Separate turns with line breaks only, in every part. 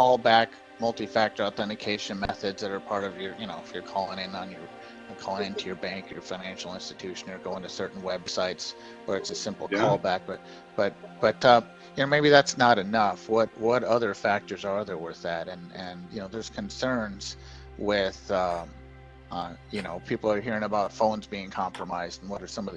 callback multi-factor authentication methods that are part of your, if you're calling into your bank, your financial institution, or going to certain websites where it's a simple callback. But maybe that's not enough. What other factors are there with that? And there's concerns with people are hearing about phones being compromised, and what are some of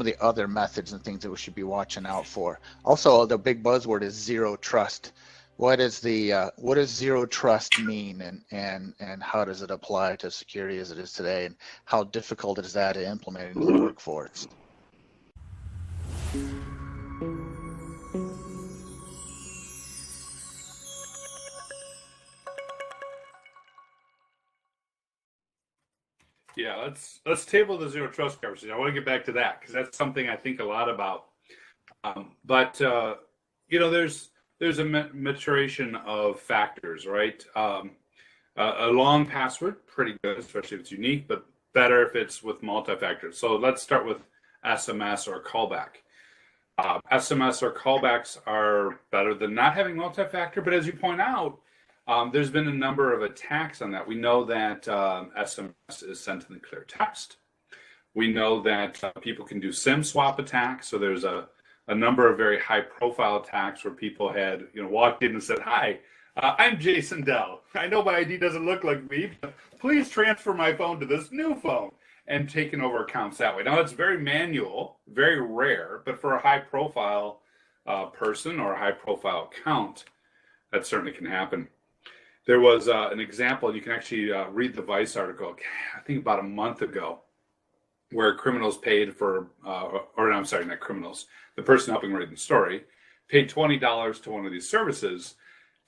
the other methods and things that we should be watching out for. Also, the big buzzword is zero trust. What does zero trust mean, and how does it apply to security as it is today, and how difficult is that to implement into the workforce?
Yeah, let's table the zero trust conversation. I want to get back to that because that's something I think a lot about. But there's a maturation of factors, right? A long password, pretty good, especially if it's unique, but better if it's with multi-factor. So let's start with SMS or callback. SMS or callbacks are better than not having multi-factor, but as you point out, there's been a number of attacks on that. We know that SMS is sent in the clear text. We know that people can do SIM swap attacks. So there's a number of very high-profile attacks where people had walked in and said, "Hi, I'm Jason Dell. I know my ID doesn't look like me, but please transfer my phone to this new phone," and taken over accounts that way. Now, it's very manual, very rare, but for a high-profile person or a high-profile account, that certainly can happen. There was an example, and you can actually read the Vice article, I think about a month ago, where criminals paid for, I'm sorry, not criminals, the person helping write the story, paid $20 to one of these services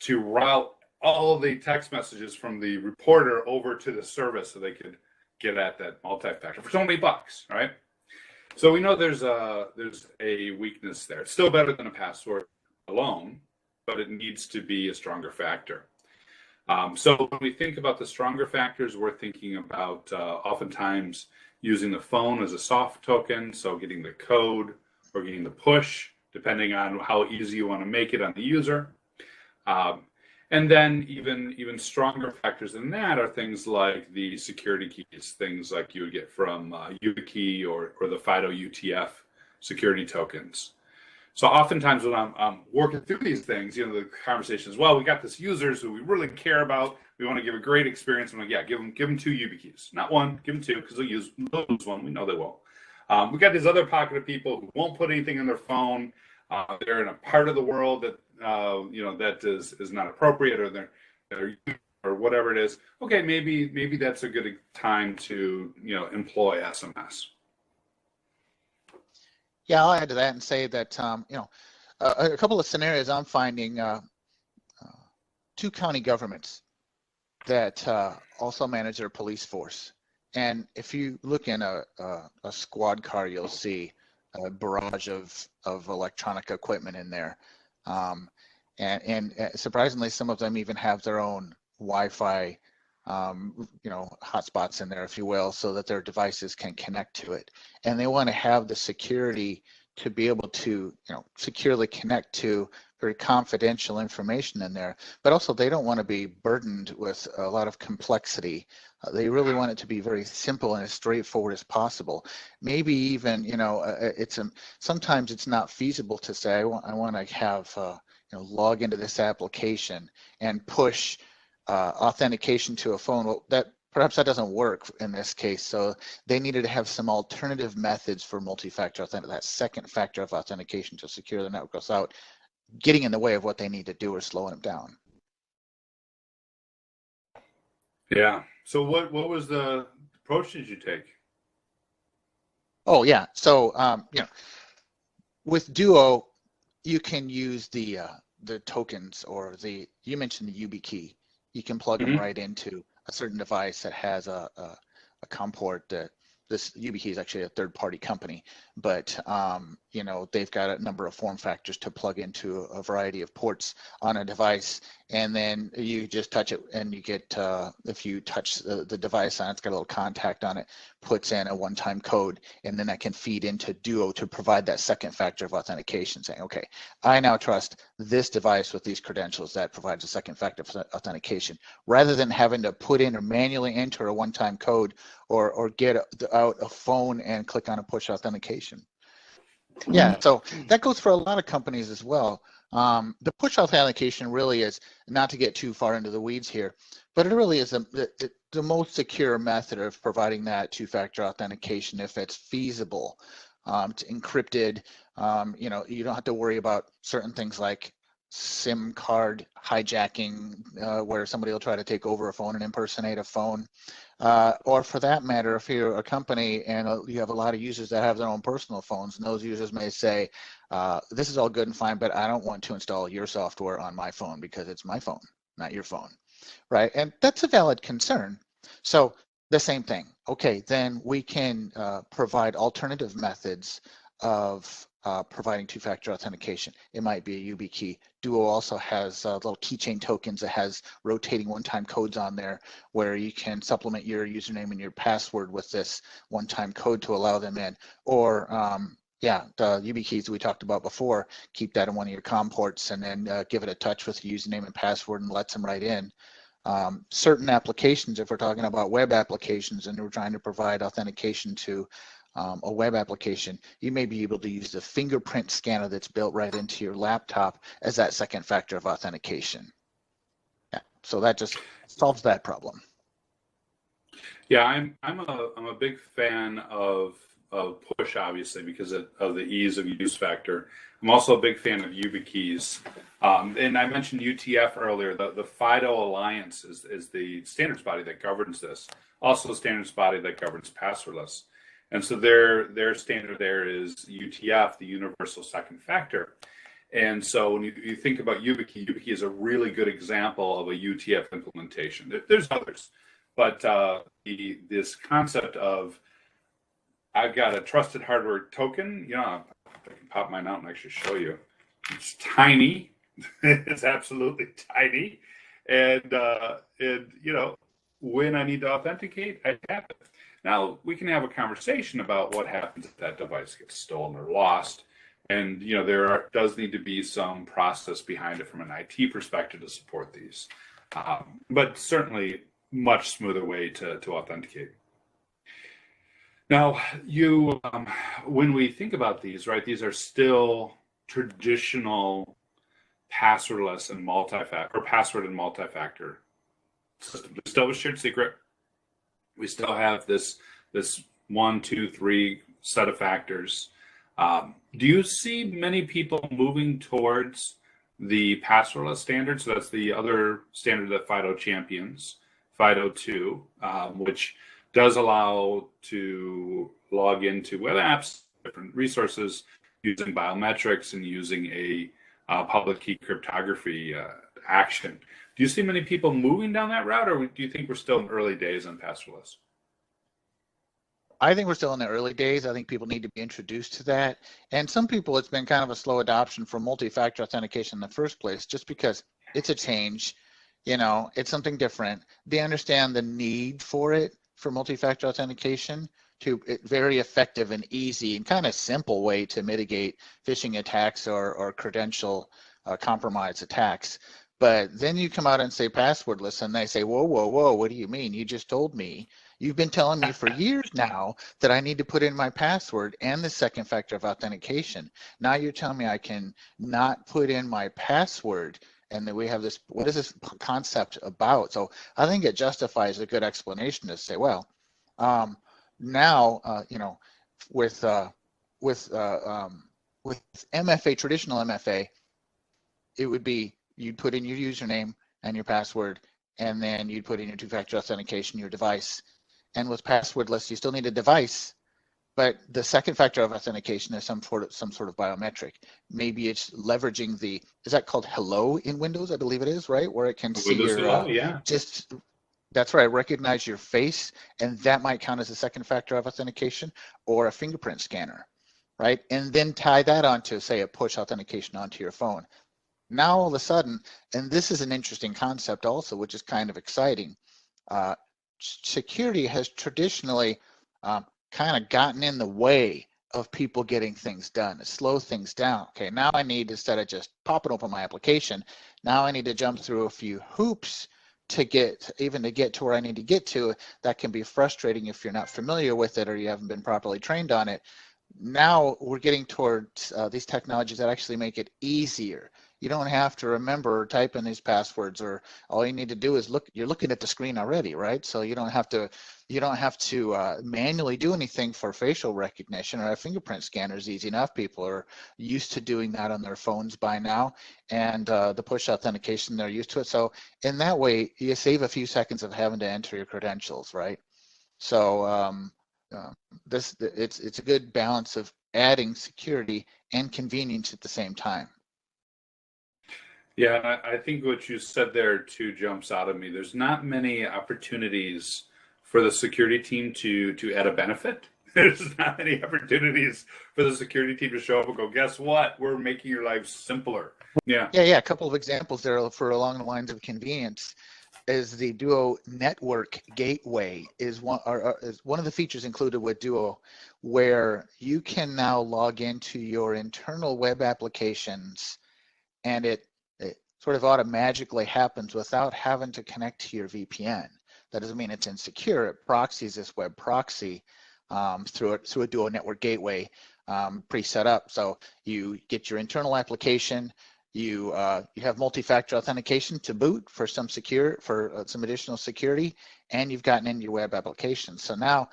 to route all the text messages from the reporter over to the service so they could get at that multi-factor for so many bucks, right? So we know there's a weakness there. It's still better than a password alone, but it needs to be a stronger factor. So when we think about the stronger factors, we're thinking about oftentimes using the phone as a soft token, so getting the code or getting the push, depending on how easy you want to make it on the user. And then even stronger factors than that are things like the security keys, things like you would get from YubiKey or the FIDO UTF security tokens. So oftentimes when I'm working through these things, the conversation is, well, we got this users who we really care about. We want to give a great experience. I'm like, yeah, give them 2 YubiKeys, not one, give them 2, because they'll use one. We know they will. We got these other pocket of people who won't put anything in their phone. They're in a part of the world that that is not appropriate, or they're or whatever it is. Okay, maybe that's a good time to employ SMS.
Yeah, I'll add to that and say that a couple of scenarios I'm finding. 2 county governments that also manage their police force, and if you look in a squad car, you'll see a barrage of electronic equipment in there, and surprisingly, some of them even have their own Wi-Fi hotspots in there, if you will, so that their devices can connect to it. And they want to have the security to be able to, securely connect to very confidential information in there. But also, they don't want to be burdened with a lot of complexity. They really want it to be very simple and as straightforward as possible. Maybe even, sometimes it's not feasible to say, I want to have, log into this application and push authentication to a phone. Well, perhaps that doesn't work in this case. So they needed to have some alternative methods for multi-factor authentication, that second factor of authentication to secure the network without getting in the way of what they need to do or slowing them down.
Yeah. So what was the approach did you take?
Oh yeah. So with Duo, you can use the tokens, or you mentioned the YubiKey. You can plug them right into a certain device that has a COM port. This YubiKey is actually a third-party company, but they've got a number of form factors to plug into a variety of ports on a device, and then you just touch it, and you get, if you touch the device on it, it's got a little contact on it, puts in a one-time code, and then that can feed into Duo to provide that second factor of authentication, saying, okay, I now trust this device with these credentials. That provides a second factor of authentication, rather than having to put in or manually enter a one-time code or get out a phone and click on a push authentication. Yeah, so that goes for a lot of companies as well. The push authentication really is, not to get too far into the weeds here, but it really is the most secure method of providing that two-factor authentication if it's feasible. It's encrypted. You don't have to worry about certain things like SIM card hijacking, where somebody will try to take over a phone and impersonate a phone. Or for that matter, if you're a company and you have a lot of users that have their own personal phones, and those users may say, this is all good and fine, but I don't want to install your software on my phone because it's my phone, not your phone, right? And that's a valid concern. So the same thing. Okay, then we can provide alternative methods of providing two-factor authentication. It might be a YubiKey. Duo also has little keychain tokens that has rotating one-time codes on there where you can supplement your username and your password with this one-time code to allow them in. Or the YubiKeys we talked about before, keep that in one of your COM ports and then give it a touch with your username and password and lets them right in. Certain applications, if we're talking about web applications and we're trying to provide authentication to a web application, you may be able to use the fingerprint scanner that's built right into your laptop as that second factor of authentication. Yeah, so that just solves that problem.
Yeah, I'm a big fan of push, obviously, because of the ease of use factor. I'm also a big fan of YubiKeys. And I mentioned UTF earlier. The FIDO Alliance is the standards body that governs this. Also the standards body that governs passwordless. And so their standard there is UTF, the universal second factor. And so when you think about YubiKey is a really good example of a UTF implementation. There's others, but this concept of I've got a trusted hardware token, I can pop mine out and actually show you. It's tiny. It's absolutely tiny. And when I need to authenticate, I tap it. Now, we can have a conversation about what happens if that device gets stolen or lost. And, does need to be some process behind it from an IT perspective to support these. But certainly much smoother way to authenticate. Now, when we think about these, right, these are still traditional passwordless and password and multi-factor system. There's still a shared secret. We still have this 1, 2, 3 set of factors. Do you see many people moving towards the passwordless standard? So that's the other standard that FIDO champions, FIDO 2, which does allow to log into web apps, different resources, using biometrics and using a public key cryptography action. Do you see many people moving down that route, or do you think we're still in early days on passwordless?
I think we're still in the early days. I think people need to be introduced to that. And some people, it's been kind of a slow adoption for multi-factor authentication in the first place, just because it's a change, it's something different. They understand the need for it, for multi-factor authentication, to very effective and easy and kind of simple way to mitigate phishing attacks or credential compromise attacks. But then you come out and say passwordless, and they say, whoa, what do you mean? You just told me. You've been telling me for years now that I need to put in my password and the second factor of authentication. Now you're telling me I can not put in my password, and then we have this, what is this concept about? So I think it justifies a good explanation to say, well, now, with MFA, traditional MFA, it would be, you'd put in your username and your password, and then you'd put in your two-factor authentication, your device. And with passwordless, you still need a device, but the second factor of authentication is some sort of biometric. Maybe it's leveraging is that called Hello in Windows? I believe it is, right? Where it can see
Windows
your,
Hello, yeah.
That's right, recognize your face, and that might count as a second factor of authentication, or a fingerprint scanner. right? And then tie that onto, say, a push authentication onto your phone. Now all of a sudden, and this is an interesting concept also, which is kind of exciting. Security has traditionally kind of gotten in the way of people getting things done, to slow things down. Okay, now I need, instead of just popping open my application, now I need to jump through a few hoops to get to where I need to get to. That can be frustrating if you're not familiar with it or you haven't been properly trained on it. Now we're getting towards these technologies that actually make it easier. You don't have to remember or type in these passwords, or all you need to do is look. You're looking at the screen already, right? So you don't have to manually do anything for facial recognition, or a fingerprint scanner is easy enough. People are used to doing that on their phones by now, and the push authentication, they're used to it. So in that way, you save a few seconds of having to enter your credentials, right? So it's a good balance of adding security and convenience at the same time.
Yeah, I think what you said there too jumps out at me. There's not many opportunities for the security team to add a benefit. There's not many opportunities for the security team to show up and go, guess what? We're making your life simpler. Yeah.
Yeah. A couple of examples there for along the lines of convenience is the Duo Network Gateway is one of the features included with Duo, where you can now log into your internal web applications, and it sort of automatically happens without having to connect to your VPN. That doesn't mean it's insecure. It proxies this web proxy through a Duo Network Gateway pre-set up. So you get your internal application. You have multi-factor authentication to boot for some additional security, and you've gotten into your web application. So now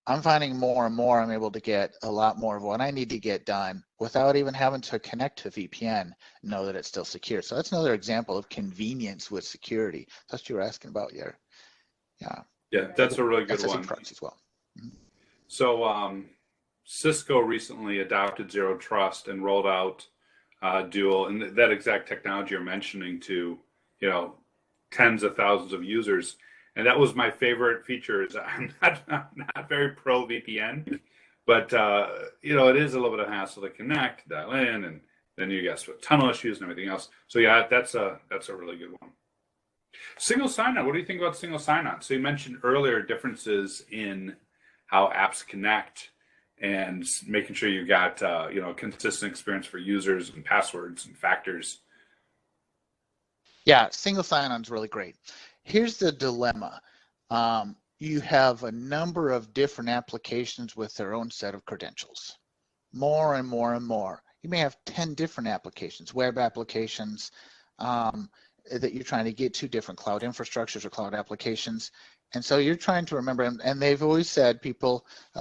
I'm finding more and more I'm able to get a lot more of what I need to get done without even having to connect to VPN, know that it's still secure. So that's another example of convenience with security. That's what you were asking about, yeah.
Yeah, that's a really good one.
Proxy as well. Mm-hmm.
So Cisco recently adopted Zero Trust and rolled out Duo, and that exact technology you're mentioning to, tens of thousands of users. And that was my favorite feature. Is I'm not very pro VPN, but it is a little bit of hassle to connect, dial in, and then you got tunnel issues and everything else. So yeah, that's a really good one. Single sign-on. What do you think about single sign-on? So you mentioned earlier differences in how apps connect and making sure you got consistent experience for users and passwords and factors.
Yeah, single sign-on is really great. Here's the dilemma. You have a number of different applications with their own set of credentials, more and more and more. You may have 10 different applications, web applications that you're trying to get to, different cloud infrastructures or cloud applications. And so you're trying to remember, and they've always said,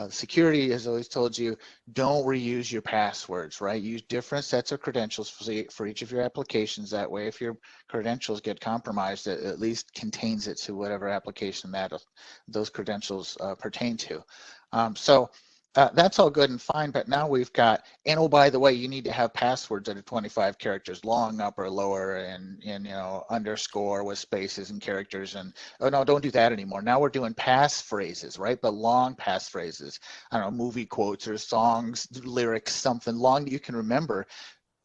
security has always told you, don't reuse your passwords, right? Use different sets of credentials for each of your applications. That way, if your credentials get compromised, it at least contains it to whatever application that those credentials pertain to. That's all good and fine, but now we've got, and oh, by the way, you need to have passwords that are 25 characters long, up or lower, and underscore with spaces and characters, and oh no, don't do that anymore. Now we're doing passphrases, right? But long passphrases. I don't know, movie quotes or songs, lyrics, something long that you can remember.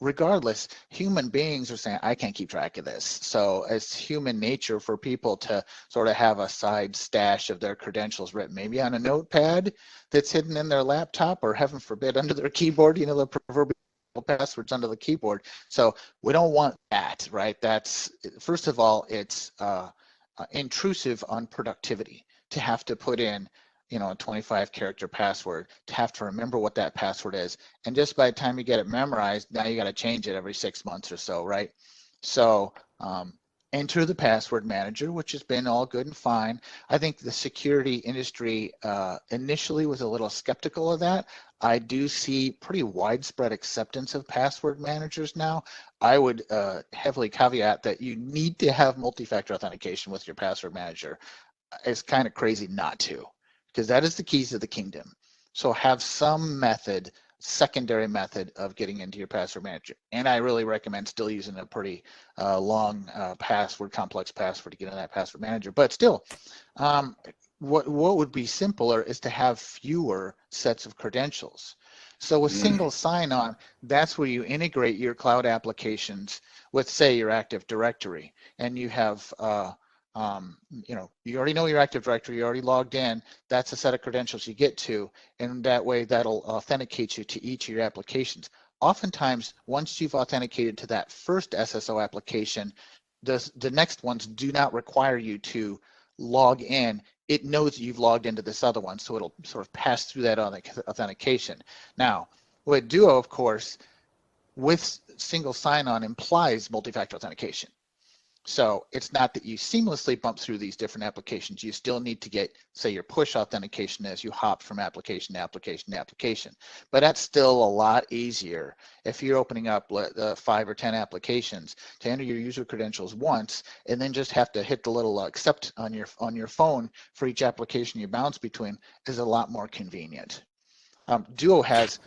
Regardless, human beings are saying, I can't keep track of this. So it's human nature for people to sort of have a side stash of their credentials written, maybe on a notepad that's hidden in their laptop, or heaven forbid, under their keyboard, the proverbial passwords under the keyboard. So we don't want that, right? That's, first of all, it's intrusive on productivity to have to put in a 25 character password, to have to remember what that password is. And just by the time you get it memorized, now you got to change it every 6 months or so, right? So enter the password manager, which has been all good and fine. I think the security industry initially was a little skeptical of that. I do see pretty widespread acceptance of password managers now. I would heavily caveat that you need to have multi-factor authentication with your password manager. It's kind of crazy not to, because that is the keys to the kingdom. So have some method, secondary method of getting into your password manager. And I really recommend still using a pretty long complex password to get in that password manager. But still, what would be simpler is to have fewer sets of credentials. So with single sign-on, that's where you integrate your cloud applications with, say, your Active Directory, and you have, you already know your Active Directory, you already logged in. That's a set of credentials you get to, and that way that'll authenticate you to each of your applications. Oftentimes, once you've authenticated to that first SSO application, the next ones do not require you to log in. It knows that you've logged into this other one, so it'll sort of pass through that authentication. Now, with Duo, of course, with single sign-on implies multi-factor authentication. So it's not that you seamlessly bump through these different applications. You still need to get, say, your push authentication as you hop from application to application to application. But that's still a lot easier if you're opening up 5 or 10 applications to enter your user credentials once, and then just have to hit the little accept on your phone for each application you bounce between is a lot more convenient. Duo has,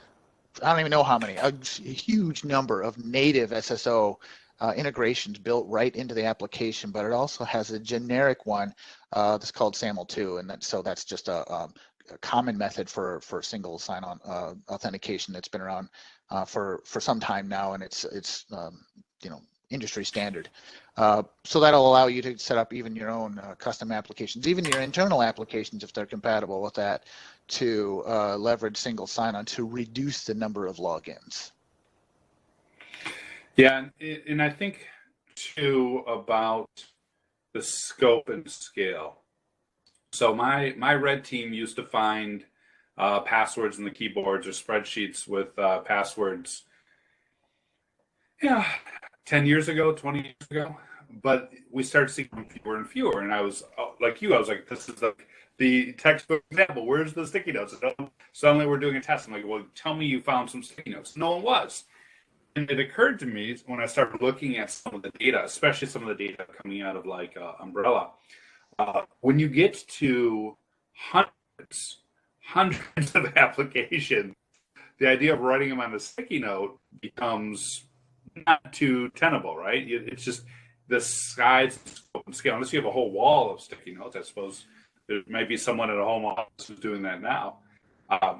I don't even know how many, a huge number of native SSO integrations built right into the application, but it also has a generic one that's called SAML2, and so that's just a common method for single sign-on authentication that's been around for some time now, and it's industry standard. So that'll allow you to set up even your own custom applications, even your internal applications if they're compatible with that, to leverage single sign-on to reduce the number of logins.
Yeah, and I think too about the scope and scale. So my red team used to find passwords in the keyboards or spreadsheets with passwords, 10 years ago, 20 years ago. But we started seeing fewer and fewer, and I was like you. I was like, this is the textbook example. Where's the sticky notes? And suddenly we're doing a test. I'm like, well, tell me you found some sticky notes. No one was. And it occurred to me when I started looking at some of the data, especially some of the data coming out of like Umbrella, when you get to hundreds of applications, the idea of writing them on a sticky note becomes not too tenable, right? It's just the size and scale. Unless you have a whole wall of sticky notes, I suppose there might be someone at a home office who's doing that now.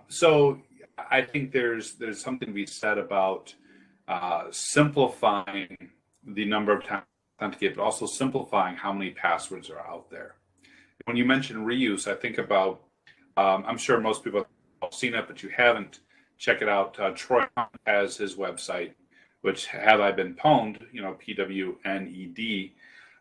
So I think there's something to be said about simplifying the number of times authenticate, but also simplifying how many passwords are out there. When you mention reuse, I think about, I'm sure most people have seen it, but you haven't, check it out. Troy has his website, which Have I Been Pwned, PWNED,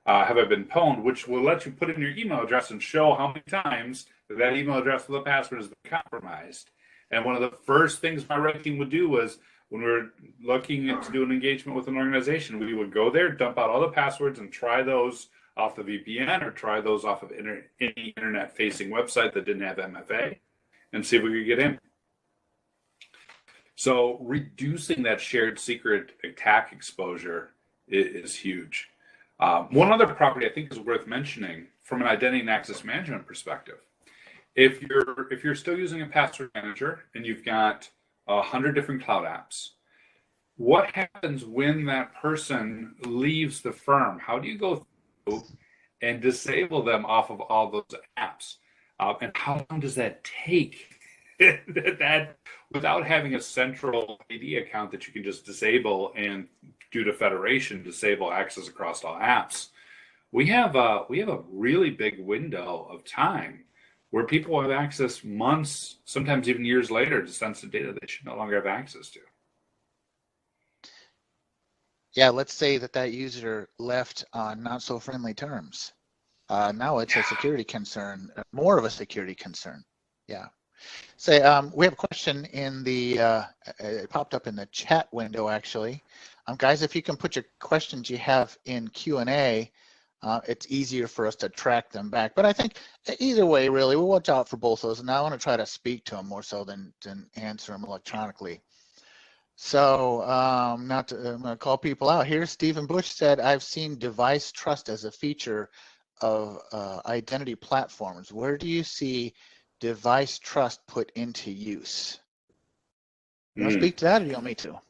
Have I Been Pwned, which will let you put in your email address and show how many times that email address with the password has been compromised. And one of the first things my red team would do was, when we were looking to do an engagement with an organization, we would go there, dump out all the passwords, and try those off the VPN or try those off of any internet-facing website that didn't have MFA, and see if we could get in. So reducing that shared secret attack exposure is huge. One other property I think is worth mentioning from an identity and access management perspective. If you're still using a password manager and you've got 100 different cloud apps, what happens when that person leaves the firm? How do you go through and disable them off of all those apps? And how long does that take? That without having a central ID account that you can just disable, and due to federation disable access across all apps, we have a really big window of time where people have access months, sometimes even years later, to sensitive data they should no longer have access to.
Yeah, let's say that user left on not so friendly terms. Now it's a security concern, more of a security concern. Yeah. Say, we have a question in the, it popped up in the chat window actually. Guys, if you can put your questions you have in Q&A, it's easier for us to track them back. But I think either way, really, we'll watch out for both those. And I want to try to speak to them more so than answer them electronically. So I'm going to call people out here. Stephen Bush said, I've seen device trust as a feature of identity platforms. Where do you see device trust put into use? You want to speak to that, or do you want me to?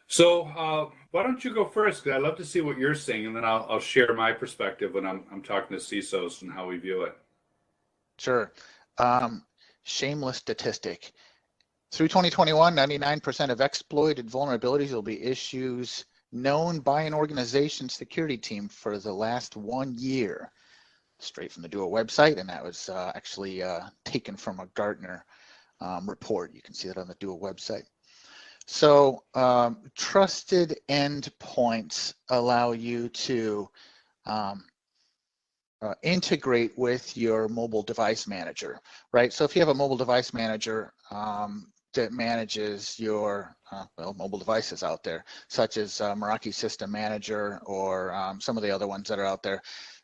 So why don't you go first? Because I'd love to see what you're seeing, and then I'll share my perspective when I'm talking to CISOs and how we view it.
Sure. Shameless statistic. Through 2021, 99% of exploited vulnerabilities will be issues known by an organization's security team for the last 1 year. Straight from the Duo website, and that was actually taken from a Gartner report. You can see that on the Duo website. So trusted endpoints allow you to integrate with your mobile device manager, right? So if you have a mobile device manager that manages your mobile devices out there, such as Meraki System Manager or some of the other ones that are out there,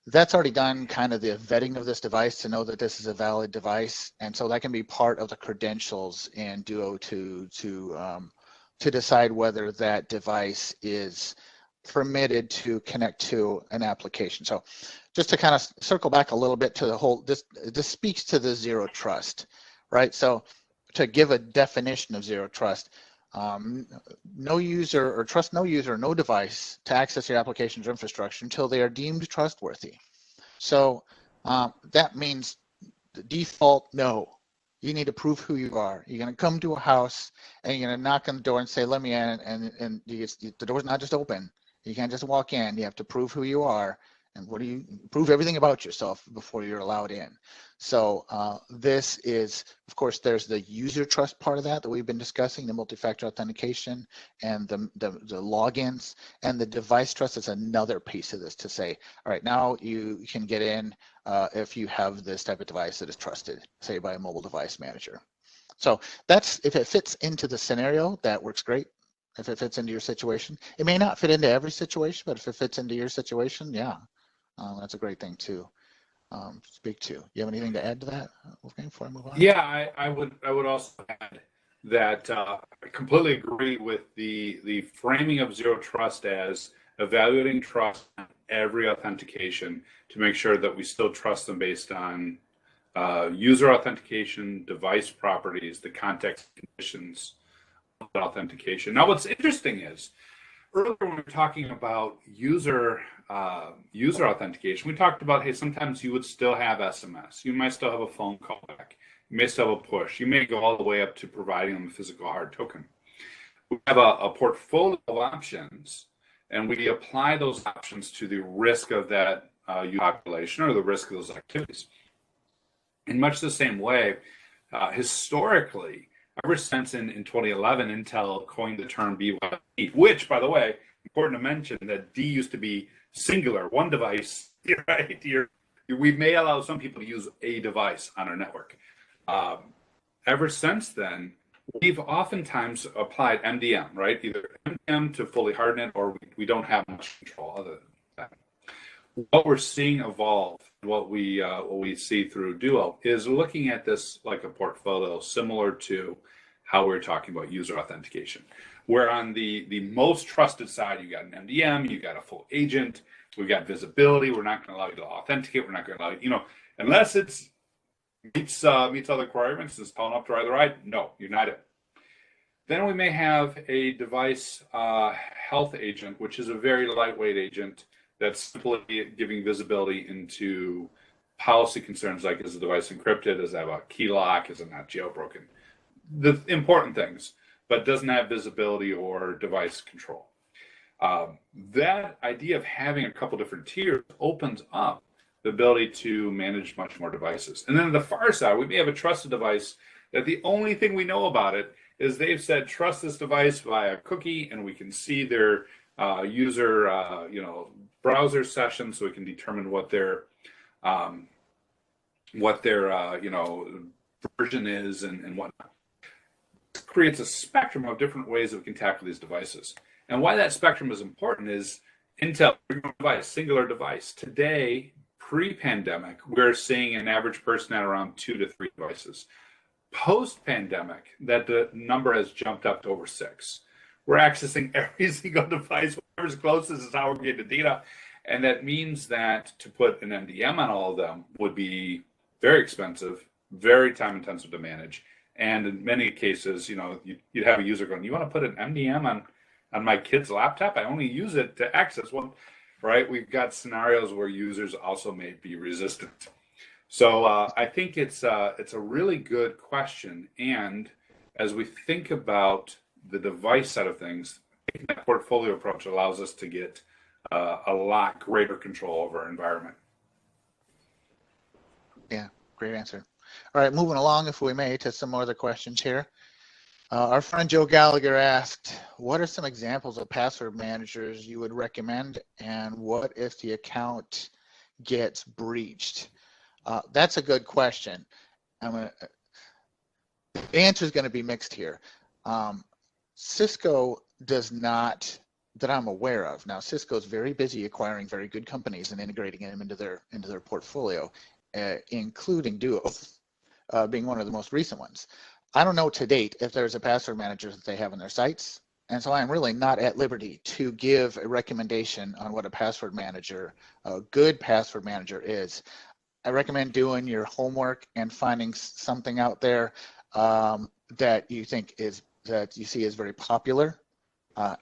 that's already done kind of the vetting of this device to know that this is a valid device, and so that can be part of the credentials in Duo to decide whether that device is permitted to connect to an application. So just to kind of circle back a little bit to the whole, this speaks to the zero trust, right? So to give a definition of zero trust, no user or trust no user or no device to access your applications or infrastructure until they are deemed trustworthy. So that means the default no. You need to prove who you are. You're going to come to a house and you're going to knock on the door and say, let me in, and the door's not just open. You can't just walk in. You have to prove who you are, and what do you prove everything about yourself before you're allowed in. So this is, of course, there's the user trust part of that we've been discussing, the multi-factor authentication and the logins, and the device trust is another piece of this to say, all right, now you can get in if you have this type of device that is trusted, say by a mobile device manager. So that's, if it fits into the scenario, that works great. If it fits into your situation, it may not fit into every situation, but if it fits into your situation, yeah, that's a great thing to speak to. You have anything to add to that, Wolfgang, before I move on?
Yeah, I would also add that I completely agree with the framing of zero trust as evaluating trust on every authentication to make sure that we still trust them based on user authentication, device properties, the context conditions of the authentication. Now, what's interesting is earlier when we were talking about user authentication, we talked about, hey, sometimes you would still have SMS. You might still have a phone callback. You may still have a push. You may go all the way up to providing them a physical hard token. We have a portfolio of options, and we apply those options to the risk of that population or the risk of those activities. In much the same way, historically, ever since in 2011, Intel coined the term BYD, which, by the way, important to mention that D used to be singular, one device, right? We may allow some people to use a device on our network. Ever since then, we've oftentimes applied MDM, right? Either MDM to fully harden it, or we don't have much control other than that. What we're seeing evolve, what we see through Duo, is looking at this like a portfolio similar to how we're talking about user authentication. Where on the most trusted side, you got an MDM, you got a full agent, we've got visibility, we're not going to allow you to authenticate, we're not going to allow you, unless it's meets other requirements, is calling up to either right, no, you're not it. Then we may have a device health agent, which is a very lightweight agent that's simply giving visibility into policy concerns like, is the device encrypted, does it have a key lock, is it not jailbroken? The important things, but doesn't have visibility or device control. That idea of having a couple different tiers opens up the ability to manage much more devices. And then on the far side, we may have a trusted device that the only thing we know about it is they've said, trust this device via cookie, and we can see their user, browser session, so we can determine what their version is and whatnot. It creates a spectrum of different ways that we can tackle these devices. And why that spectrum is important is Intel, device, singular device. Today, pre-pandemic, we're seeing an average person at around 2 to 3 devices. Post-pandemic, that the number has jumped up to over 6. We're accessing every single device, whatever's closest is how we're getting the data. And that means that to put an MDM on all of them would be very expensive, very time intensive to manage. And in many cases, you'd have a user going, you want to put an MDM on On my kid's laptop, I only use it to access one, right? We've got scenarios where users also may be resistant. So I think it's a really good question. And as we think about the device side of things, I think that portfolio approach allows us to get a lot greater control over our environment.
Yeah, great answer. All right, moving along, if we may, to some more other questions here. Our friend Joe Gallagher asked, what are some examples of password managers you would recommend, and what if the account gets breached? That's a good question. The answer is going to be mixed here. Cisco does not, that I'm aware of. Now, Cisco is very busy acquiring very good companies and integrating them into their portfolio, including Duo, being one of the most recent ones. I don't know to date if there's a password manager that they have on their sites, and so I'm really not at liberty to give a recommendation on what a password manager, a good password manager is. I recommend doing your homework and finding something out there that you think is, that you see is very popular.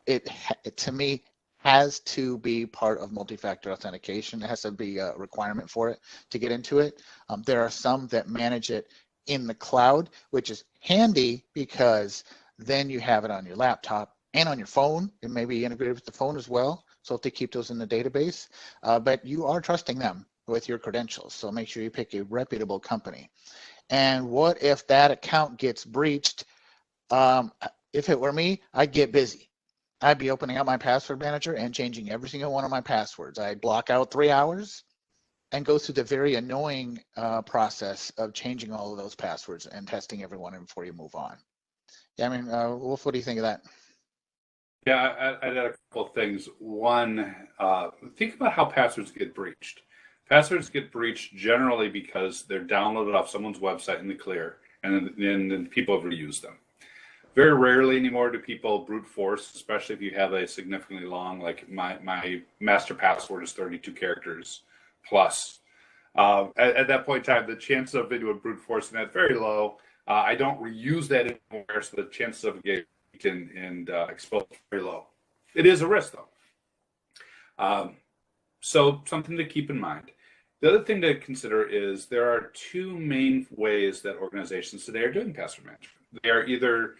It to me has to be part of multi-factor authentication. It has to be a requirement for it to get into it. There are some that manage it in the cloud, which is handy because then you have it on your laptop and on your phone. It may be integrated with the phone as well, so to keep those in the database. But you are trusting them with your credentials, so make sure you pick a reputable company. And what if that account gets breached? If it were me, I'd get busy. I'd be opening up my password manager and changing every single one of my passwords. I'd block out 3 hours and go through the very annoying process of changing all of those passwords and testing every one before you move on. Yeah, I mean, Wolf, what do you think of that?
Yeah, I did a couple of things. One, think about how passwords get breached. Passwords get breached generally because they're downloaded off someone's website in the clear, and then people have reused them. Very rarely anymore do people brute force, especially if you have a significantly long, like my master password is 32 characters plus. At that point in time, the chance of anyone brute forcing that is very low. I don't reuse that anymore, so the chances of getting and exposed is very low. It is a risk, though. So something to keep in mind. The other thing to consider is there are two main ways that organizations today are doing password management. They are either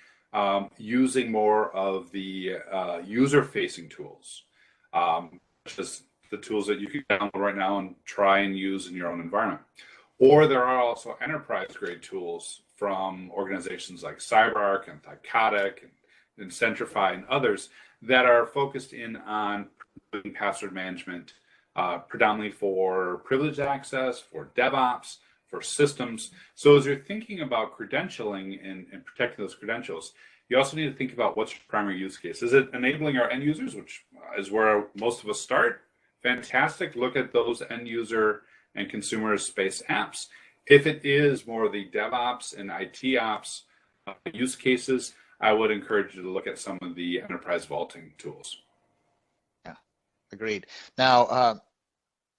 using more of the user-facing tools, such as the tools that you can download right now and try and use in your own environment. Or there are also enterprise-grade tools from organizations like CyberArk and Thycotic and Centrify and others that are focused in on doing password management predominantly for privileged access, for DevOps, for systems. So as you're thinking about credentialing and protecting those credentials, you also need to think about what's your primary use case. Is it enabling our end users, which is where most of us start? Fantastic. Look at those end user and consumer space apps. If it is more of the DevOps and IT ops use cases, I would encourage you to look at some of the enterprise vaulting tools.
Yeah, agreed. Now,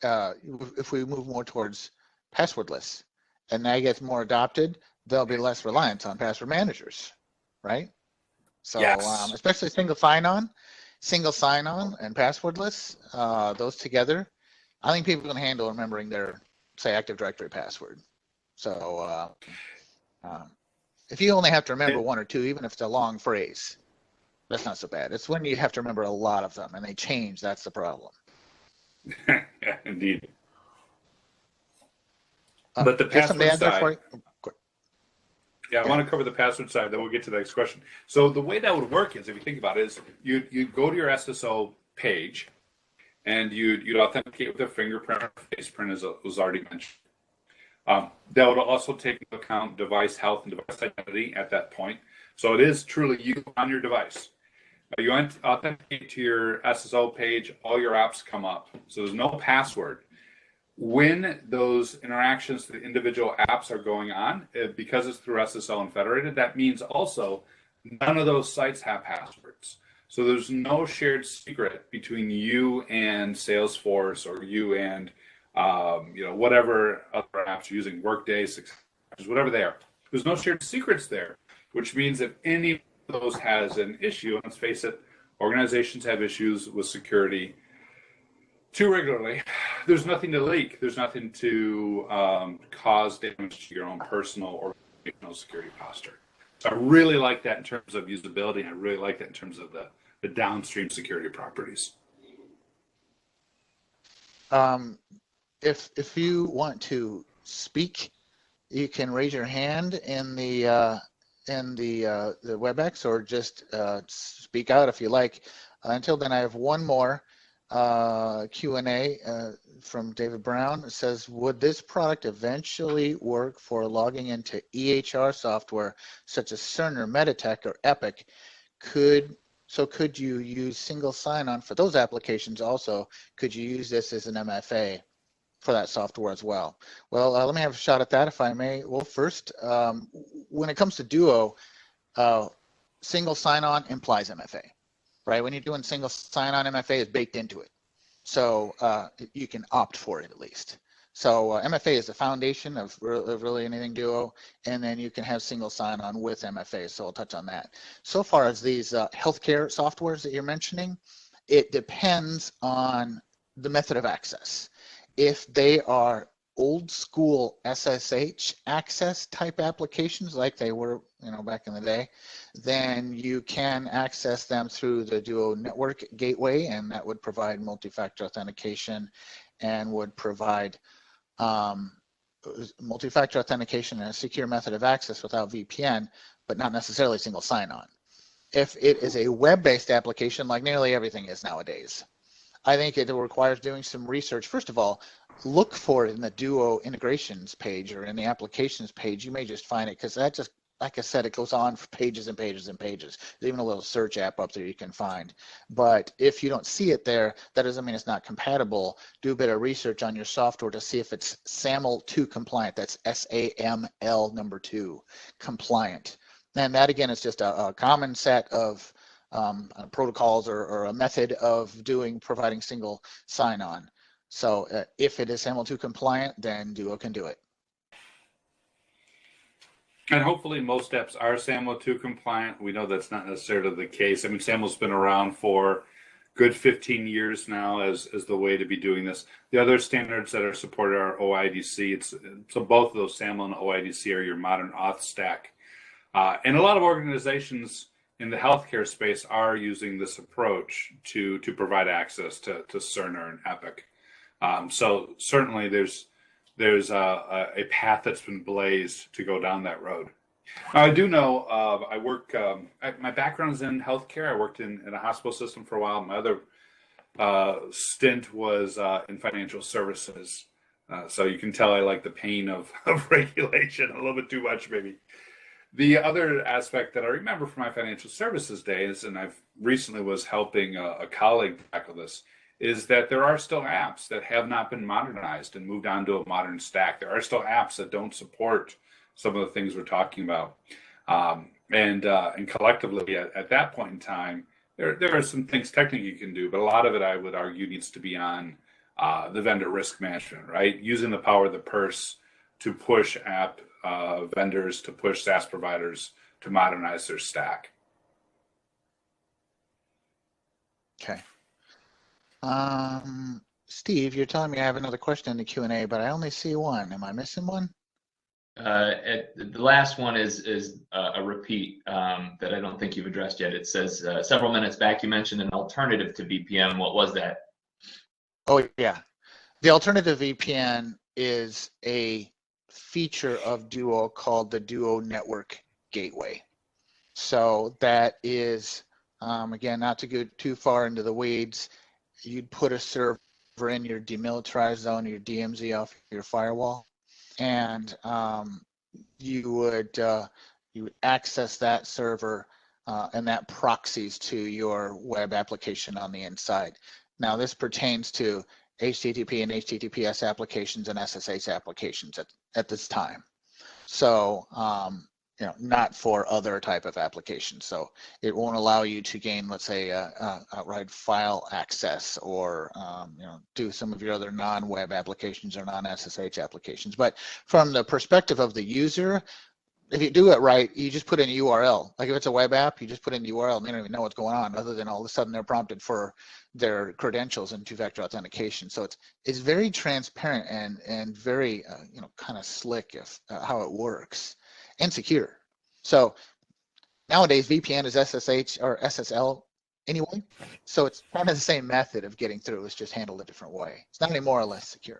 if we move more towards passwordless and that gets more adopted, there'll be less reliance on password managers, right? So
yes.
Especially single sign-on and passwordless, those together, I think people can handle remembering their, say, Active Directory password. So if you only have to remember one or two, even if it's a long phrase, that's not so bad. It's when you have to remember a lot of them and they change, that's the problem.
Yeah, indeed. But the password side, I want to cover the password side, then we'll get to the next question. So the way that would work is, if you think about it, is you'd go to your SSO page and you'd authenticate with a fingerprint or face print, as was already mentioned. That would also take into account device health and device identity at that point. So it is truly you on your device. You authenticate to your SSO page, all your apps come up. So there's no password. When those interactions to the individual apps are going on, because it's through SSL and federated, that means also none of those sites have passwords. So there's no shared secret between you and Salesforce or you and whatever other apps you're using, Workday, whatever they are. There's no shared secrets there, which means if any of those has an issue, and let's face it, Organizations have issues with security too regularly. There's nothing to leak. There's nothing to cause damage to your own personal or organizational security posture. So I really like that in terms of usability. I really like that in terms of the downstream security properties.
If you want to speak, you can raise your hand in the WebEx, or just speak out if you like. Until then, I have one more Q&A from David Brown. It says, would this product eventually work for logging into EHR software such as Cerner, Meditech, or Epic? Could you use single sign-on for those applications also? Could you use this as an MFA for that software as well? Well, let me have a shot at that, if I may. Well, first, when it comes to Duo, single sign-on implies MFA, right? When you're doing single sign-on, MFA is baked into it. So you can opt for it at least. So MFA is the foundation of really anything Duo, and then you can have single sign-on with MFA, so I'll touch on that. So far as these healthcare softwares that you're mentioning, it depends on the method of access. If they are old school SSH access type applications like they were, back in the day, then you can access them through the Duo network gateway, and that would provide multi-factor authentication and would provide multi-factor authentication and a secure method of access without VPN, but not necessarily single sign-on. If it is a web-based application, like nearly everything is nowadays, I think it requires doing some research. First of all, look for it in the Duo integrations page or in the applications page. You may just find it, because that just, like I said, it goes on for pages and pages and pages. There's even a little search app up there you can find. But if you don't see it there, that doesn't mean it's not compatible. Do a bit of research on your software to see if it's SAML 2 compliant. That's SAML number 2 compliant. And that, again, is just a common set of protocols or a method of providing single sign-on. So if it is SAML 2 compliant, then Duo can do it.
And hopefully most apps are SAML 2 compliant. We know that's not necessarily the case. I mean, SAML's been around for good 15 years now as the way to be doing this. The other standards that are supported are OIDC. So both of those, SAML and OIDC, are your modern auth stack. And a lot of organizations in the healthcare space are using this approach to provide access to Cerner and Epic. So certainly there's a path that's been blazed to go down that road. I do know I work, my background is in healthcare. I worked in a hospital system for a while. My other stint was in financial services. So you can tell I like the pain of regulation a little bit too much, maybe. The other aspect that I remember from my financial services days, and I've recently was helping a colleague tackle this, is that there are still apps that have not been modernized and moved on to a modern stack. There are still apps that don't support some of the things we're talking about. And collectively at that point in time, there are some things technically you can do, but a lot of it, I would argue, needs to be on the vendor risk management, right? Using the power of the purse to push app vendors, to push SaaS providers to modernize their stack.
Okay. Steve, you're telling me I have another question in the Q&A, but I only see one. Am I missing one?
The last one is a repeat that I don't think you've addressed yet. It says several minutes back you mentioned an alternative to VPN. What was that?
Oh, yeah. The alternative VPN is a feature of Duo called the Duo Network Gateway. So that is, again, not to go too far into the weeds, you'd put a server in your demilitarized zone, your DMZ off your firewall, and you would access that server and that proxies to your web application on the inside. Now, this pertains to HTTP and HTTPS applications and SSH applications at this time. So, not for other type of applications. So it won't allow you to gain, let's say, outright file access or, do some of your other non-web applications or non-SSH applications. But from the perspective of the user, if you do it right, you just put in a URL. Like if it's a web app, you just put in the URL and they don't even know what's going on, other than all of a sudden they're prompted for their credentials and two-factor authentication. So it's very transparent and very kind of slick if how it works and secure. So nowadays VPN is SSH or SSL anyway, so it's kind of the same method of getting through. It's just handled a different way. It's not any more or less secure.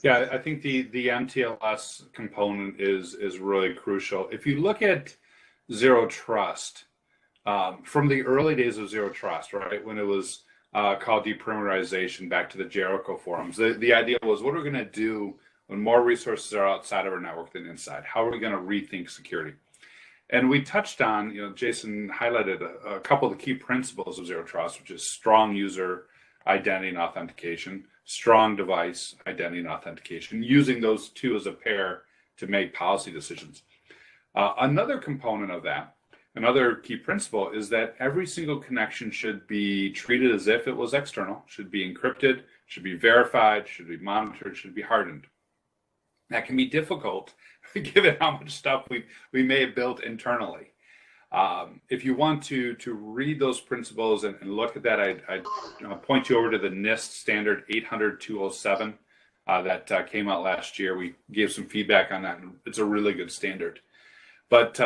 Yeah, I think the MTLS component is really crucial. If you look at Zero Trust, from the early days of Zero Trust, right, when it was called deperimeterization, back to the Jericho forums, the idea was, what are we going to do when more resources are outside of our network than inside? How are we going to rethink security? And we touched on, Jason highlighted a couple of the key principles of Zero Trust, which is strong user identity and authentication, strong device identity and authentication, using those two as a pair to make policy decisions. Another component of that, another key principle, is that every single connection should be treated as if it was external, should be encrypted, should be verified, should be monitored, should be hardened. That can be difficult given how much stuff we may have built internally. If you want to read those principles and look at that, I'd point you over to the NIST standard 800-207 that came out last year. We gave some feedback on that, and it's a really good standard. But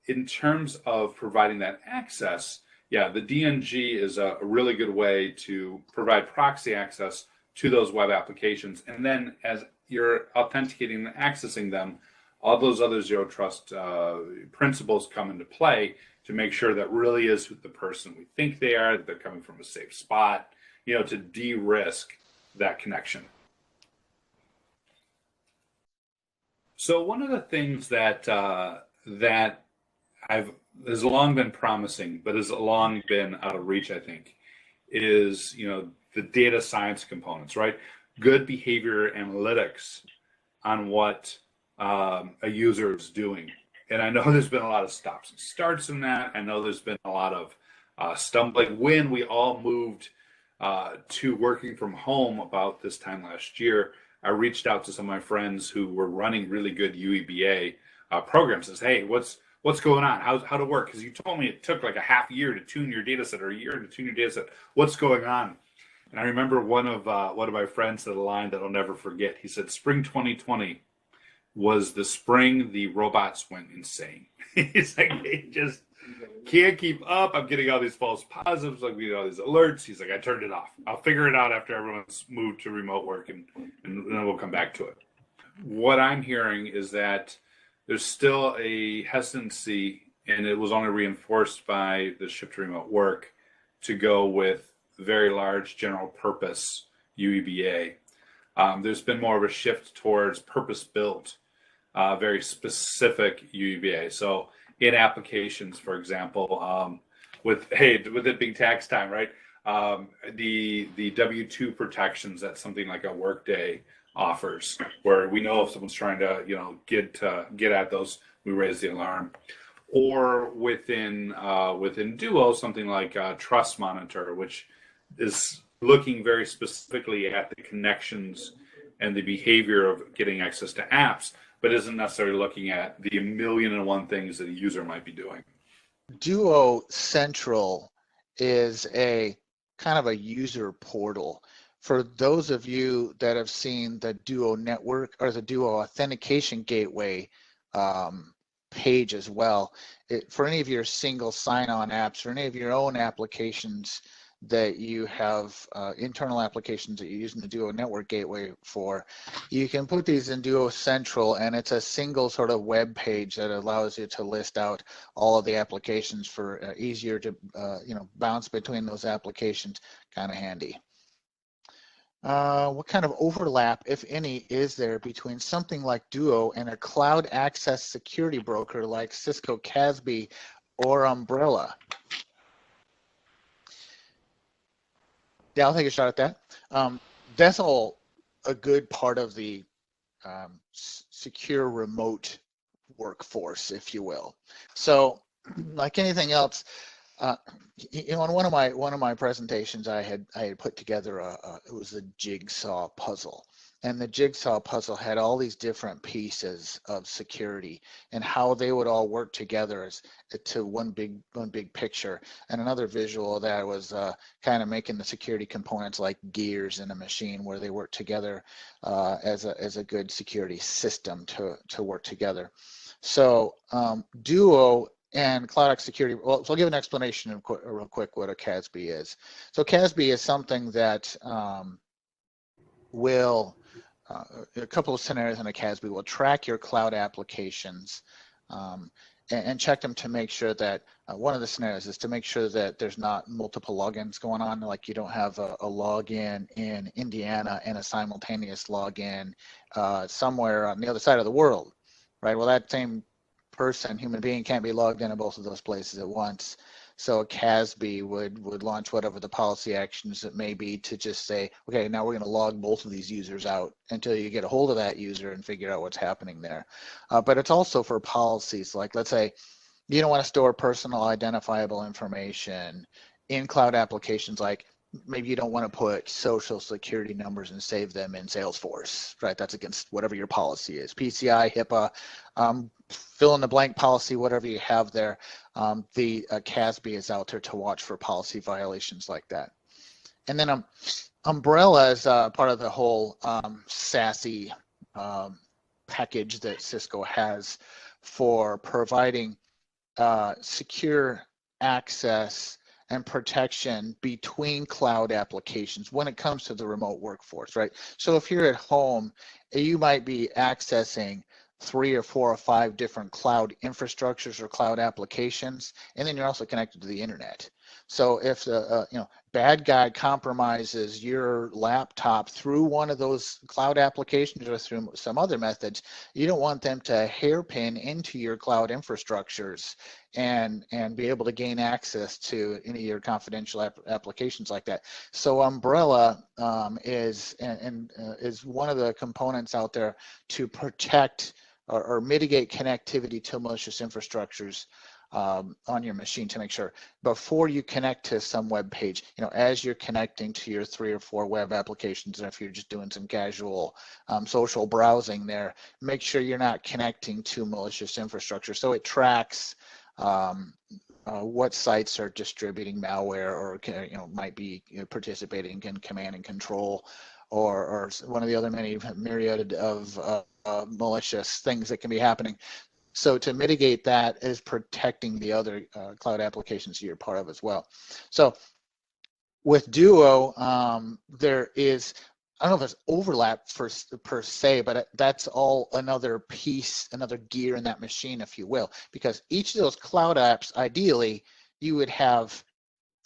in terms of providing that access, yeah, the DNG is a really good way to provide proxy access to those web applications. And then as you're authenticating and accessing them, all those other Zero Trust principles come into play to make sure that really is the person we think they are, that they're coming from a safe spot, to de-risk that connection. So one of the things that has long been promising, but has long been out of reach, I think, is the data science components, right? Good behavior analytics on what a user is doing. And I know there's been a lot of stops and starts in that. I know there's been a lot of stumbling. When we all moved to working from home about this time last year, I reached out to some of my friends who were running really good UEBA programs and said, hey, what's going on? How to work? Because you told me it took like a half year to tune your data set, or a year to tune your data set. What's going on? And I remember one of my friends said a line that I'll never forget. He said, spring 2020 was the spring the robots went insane. He's like, they just can't keep up. I'm getting all these false positives, like we get all these alerts. He's like, I turned it off. I'll figure it out after everyone's moved to remote work, and then we'll come back to it. What I'm hearing is that there's still a hesitancy, and it was only reinforced by the shift to remote work, to go with very large general purpose UEBA. There's been more of a shift towards purpose-built, very specific UEBA. So in applications, for example, with it being tax time, right? The W-2 protections that something like a Workday offers, where we know if someone's trying to get at those, we raise the alarm. Or within Duo, something like Trust Monitor, which is looking very specifically at the connections and the behavior of getting access to apps, but isn't necessarily looking at the 1,000,001 things that a user might be doing.
Duo Central is a kind of a user portal. For those of you that have seen the Duo network or the Duo authentication gateway page as well, for any of your single sign-on apps or any of your own applications that you have, internal applications that you use in the Duo network gateway for, you can put these in Duo Central, and it's a single sort of web page that allows you to list out all of the applications for easier to bounce between those applications. Kind of handy. What kind of overlap, if any, is there between something like Duo and a cloud access security broker like Cisco CASB or Umbrella? Yeah, I'll take a shot at that. That's all a good part of the secure remote workforce, if you will. So, like anything else, on one of my presentations, I had put together it was a jigsaw puzzle, and the jigsaw puzzle had all these different pieces of security and how they would all work together as to one big picture. And another visual of that was kind of making the security components like gears in a machine where they work together as a good security system to work together. So Duo and CloudX Security, well, so I'll give an explanation real quick what a CASB is. So CASB is something that will, a couple of scenarios in a CASB will track your cloud applications and check them to make sure that, one of the scenarios is to make sure that there's not multiple logins going on, like you don't have a login in Indiana and a simultaneous login somewhere on the other side of the world, right? Well, that same person, human being, can't be logged into both of those places at once. So a CASB would launch whatever the policy actions it may be to just say, okay, now we're going to log both of these users out until you get a hold of that user and figure out what's happening there. But it's also for policies, like let's say you don't want to store personal identifiable information in cloud applications, like maybe you don't want to put social security numbers and save them in Salesforce, right? That's against whatever your policy is, PCI, HIPAA, fill in the blank policy, whatever you have there. The CASB is out there to watch for policy violations like that. And then Umbrella is part of the whole SASE package that Cisco has for providing secure access and protection between cloud applications when it comes to the remote workforce, right? So if you're at home, you might be accessing 3 or 4 or 5 different cloud infrastructures or cloud applications, and then you're also connected to the internet. So if the bad guy compromises your laptop through one of those cloud applications or through some other methods, you don't want them to hairpin into your cloud infrastructures and be able to gain access to any of your confidential applications like that. So Umbrella is one of the components out there to protect or mitigate connectivity to malicious infrastructures on your machine, to make sure before you connect to some web page, as you're connecting to your 3 or 4 web applications, and if you're just doing some casual social browsing there, make sure you're not connecting to malicious infrastructure. So it tracks what sites are distributing malware or might be participating in command and control, or one of the other many myriad of malicious things that can be happening. So to mitigate that is protecting the other cloud applications you're part of as well. So with Duo, there is, I don't know if there's overlap per se, but that's all another piece, another gear in that machine, if you will, because each of those cloud apps, ideally, you would have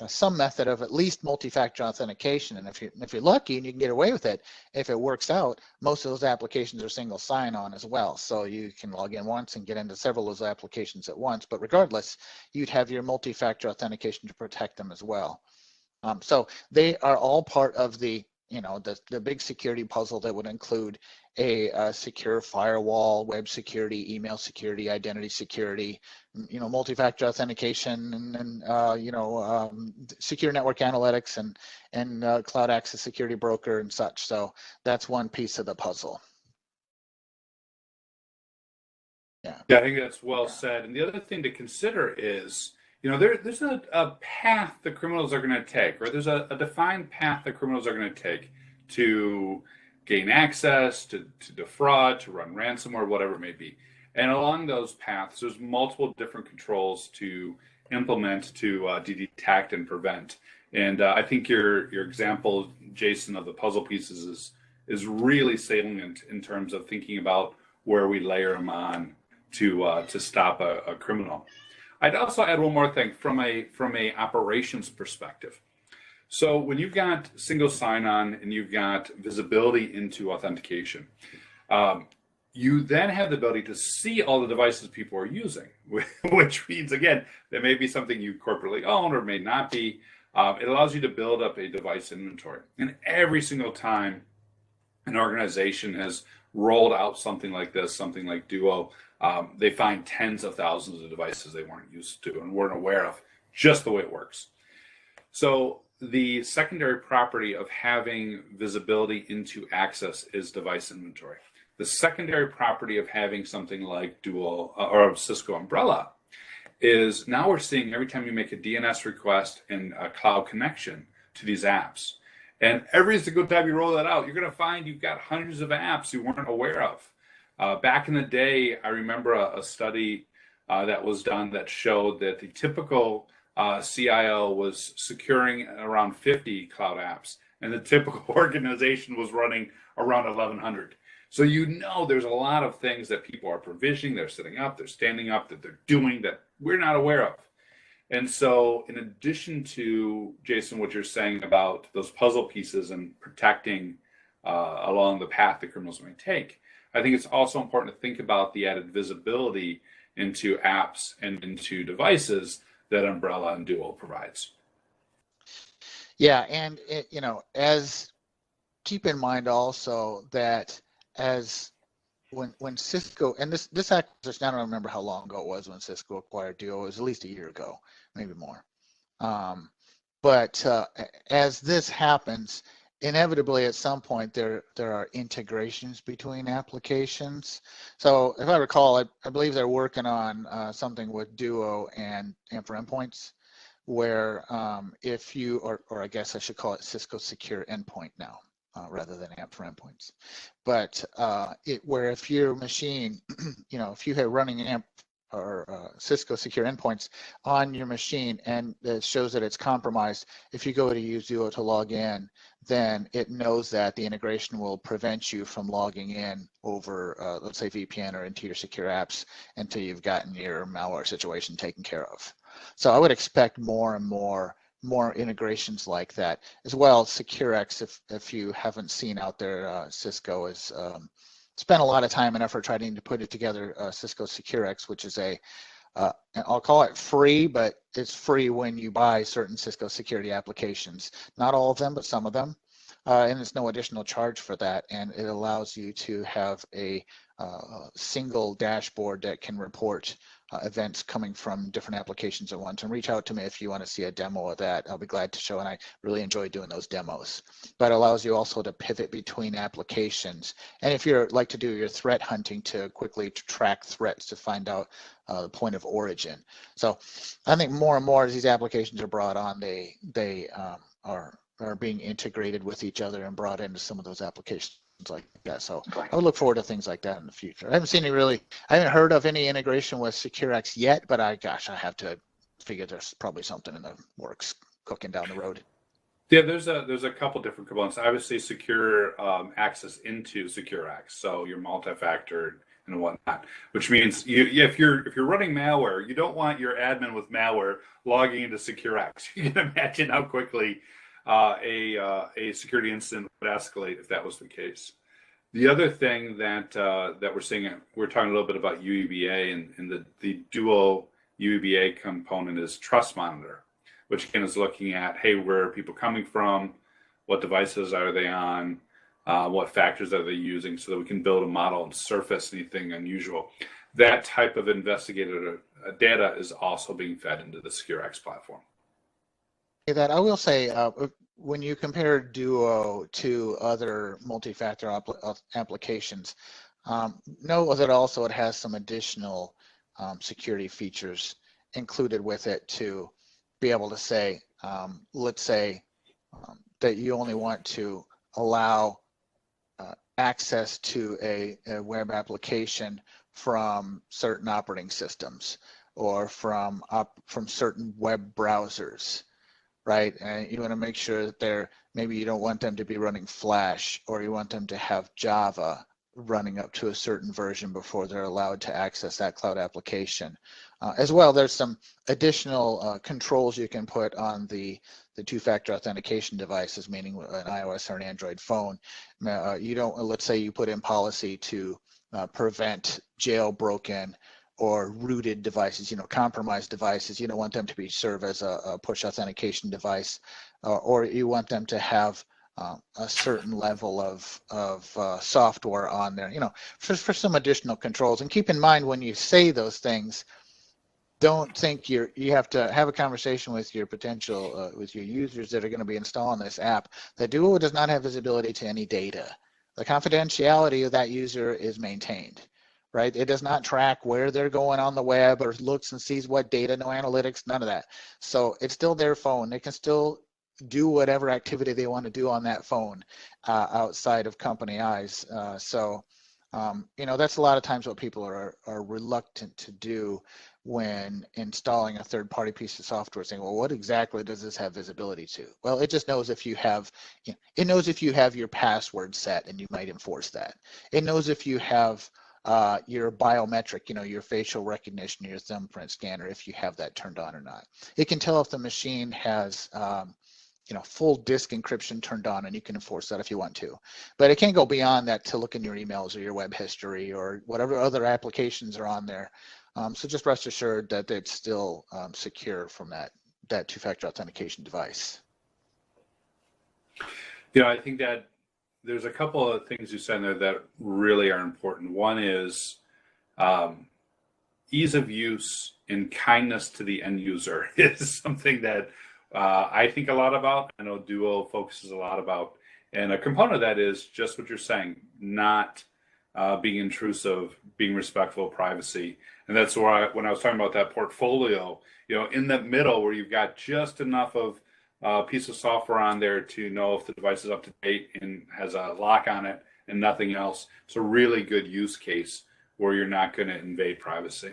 some method of at least multi-factor authentication, and if you're lucky and you can get away with it, if it works out, most of those applications are single sign-on as well, so you can log in once and get into several of those applications at once. But regardless, you'd have your multi-factor authentication to protect them as well. So they are all part of the big security puzzle that would include a secure firewall, web security, email security, identity security, multi-factor authentication, and secure network analytics and cloud access security broker and such. So that's one piece of the puzzle.
Yeah, I think that's well said. And the other thing to consider is, there's a path the criminals are going to take, right? There's a defined path the criminals are going to take to gain access, to defraud, to run ransomware, whatever it may be. And along those paths, there's multiple different controls to implement to detect and prevent. And I think your example, Jason, of the puzzle pieces is really salient in terms of thinking about where we layer them on to stop a criminal. I'd also add one more thing from a operations perspective. So when you've got single sign-on and you've got visibility into authentication, you then have the ability to see all the devices people are using, which means, again, there may be something you corporately own or may not be. It allows you to build up a device inventory. And every single time an organization has rolled out something like this, something like Duo, they find tens of thousands of devices they weren't used to and weren't aware of, just the way it works. So the secondary property of having visibility into access is device inventory. The secondary property of having something like Dual or Cisco Umbrella is now we're seeing every time you make a DNS request and a cloud connection to these apps. And every single time you roll that out, you're going to find you've got hundreds of apps you weren't aware of. Back in the day, I remember a study that was done that showed that the typical CIO was securing around 50 cloud apps, and the typical organization was running around 1,100. So there's a lot of things that people are provisioning, they're setting up, they're standing up, that they're doing that we're not aware of. And so in addition to, Jason, what you're saying about those puzzle pieces and protecting along the path that criminals may take, I think it's also important to think about the added visibility into apps and into devices that Umbrella and Duo provides.
Yeah, and keep in mind also that as when Cisco, and this acquisition, I don't remember how long ago it was when Cisco acquired Duo. It was at least a year ago, maybe more. But as this happens, inevitably at some point there are integrations between applications. So if I recall, I believe they're working on something with Duo and for endpoints, where if you, or I guess I should call it Cisco Secure Endpoint now, rather than AMP for endpoints. But where if your machine, if you have running AMP or Cisco Secure Endpoints on your machine and it shows that it's compromised, if you go to use Duo to log in, then it knows that the integration will prevent you from logging in over, let's say, VPN or into your secure apps until you've gotten your malware situation taken care of. So I would expect more and more integrations like that as well. SecureX, if you haven't seen out there, Cisco has spent a lot of time and effort trying to put it together. Cisco SecureX, which is I'll call it free, but it's free when you buy certain Cisco security applications. Not all of them, but some of them. And there's no additional charge for that. And it allows you to have a single dashboard that can report events coming from different applications at once. And reach out to me if you want to see a demo of that. I'll be glad to show, and I really enjoy doing those demos. But it allows you also to pivot between applications. And if you're like to do your threat hunting, to quickly track threats to find out the point of origin. So I think more and more as these applications are brought on, they are being integrated with each other and brought into some of those applications like that. So I would look forward to things like that in the future. I haven't heard of any integration with SecureX yet, but I have to figure there's probably something in the works cooking down the road.
Yeah, there's a couple different components. Obviously, secure access into SecureX, so your multi-factor and whatnot, which means if you're running malware, you don't want your admin with malware logging into SecureX. You can imagine how quickly a security incident would escalate if that was the case. The other thing that we're seeing, we're talking a little bit about UEBA, and the dual UEBA component is Trust Monitor, which again is looking at, hey, where are people coming from, what devices are they on, what factors are they using, so that we can build a model and surface anything unusual. That type of investigative data is also being fed into the SecureX platform.
That I will say, when you compare Duo to other multi-factor applications, know that also it has some additional security features included with it to be able to say, let's say that you only want to allow access to a web application from certain operating systems or from certain web browsers. Right, and you want to make sure that maybe you don't want them to be running Flash, or you want them to have Java running up to a certain version before they're allowed to access that cloud application. As well, there's some additional controls you can put on the two-factor authentication devices, meaning an iOS or an Android phone. Let's say you put in policy to prevent jailbroken or rooted devices, compromised devices. You don't want them to serve as a push authentication device, or you want them to have a certain level of software on there, for some additional controls. And keep in mind when you say those things, don't think you have to have a conversation with your potential with your users that are going to be installing this app that Duo does not have visibility to any data. The confidentiality of that user is maintained, right? It does not track where they're going on the web or looks and sees what data, no analytics, none of that. So it's still their phone. They can still do whatever activity they want to do on that phone outside of company eyes. That's a lot of times what people are reluctant to do when installing a third-party piece of software, saying, well, what exactly does this have visibility to? Well, it just knows if you have, it knows if you have your password set and you might enforce that. It knows if you have your biometric, your facial recognition, your thumbprint scanner, if you have that turned on or not. It can tell if the machine has full disk encryption turned on, and you can enforce that if you want to. But it can't go beyond that to look in your emails or your web history or whatever other applications are on there. So just rest assured that it's still secure from that two-factor authentication device.
I think that there's a couple of things you said there that really are important. One is ease of use and kindness to the end user is something that I think a lot about. I know Duo focuses a lot about. And a component of that is just what you're saying, not being intrusive, being respectful of privacy. And that's why when I was talking about that portfolio, in the middle where you've got just enough of a piece of software on there to know if the device is up to date and has a lock on it and nothing else. It's a really good use case where you're not going to invade privacy.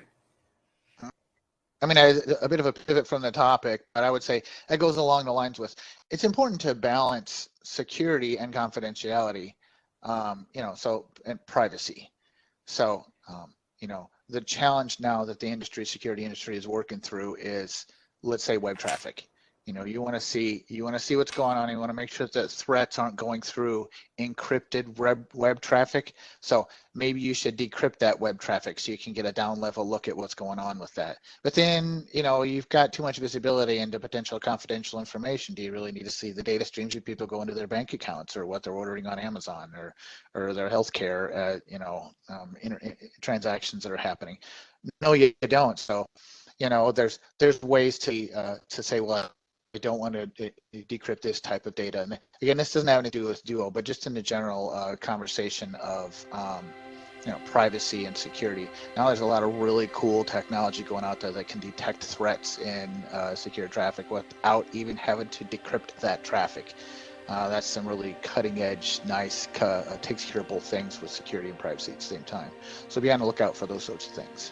I mean, a bit of a pivot from the topic, but I would say that goes along the lines with, it's important to balance security and confidentiality, and privacy. So, the challenge now that the security industry is working through is, let's say, web traffic. You want to see what's going on. You want to make sure that threats aren't going through encrypted web traffic. So maybe you should decrypt that web traffic so you can get a down level look at what's going on with that. But then, you've got too much visibility into potential confidential information. Do you really need to see the data streams of people go into their bank accounts or what they're ordering on Amazon or their healthcare, transactions that are happening? No, you don't. So, there's ways to say, well, I don't want to decrypt this type of data. And again, this doesn't have anything to do with Duo, but just in the general conversation of privacy and security. Now there's a lot of really cool technology going out there that can detect threats in secure traffic without even having to decrypt that traffic. That's some really cutting edge, nice, takes care of both things with security and privacy at the same time. So be on the lookout for those sorts of things.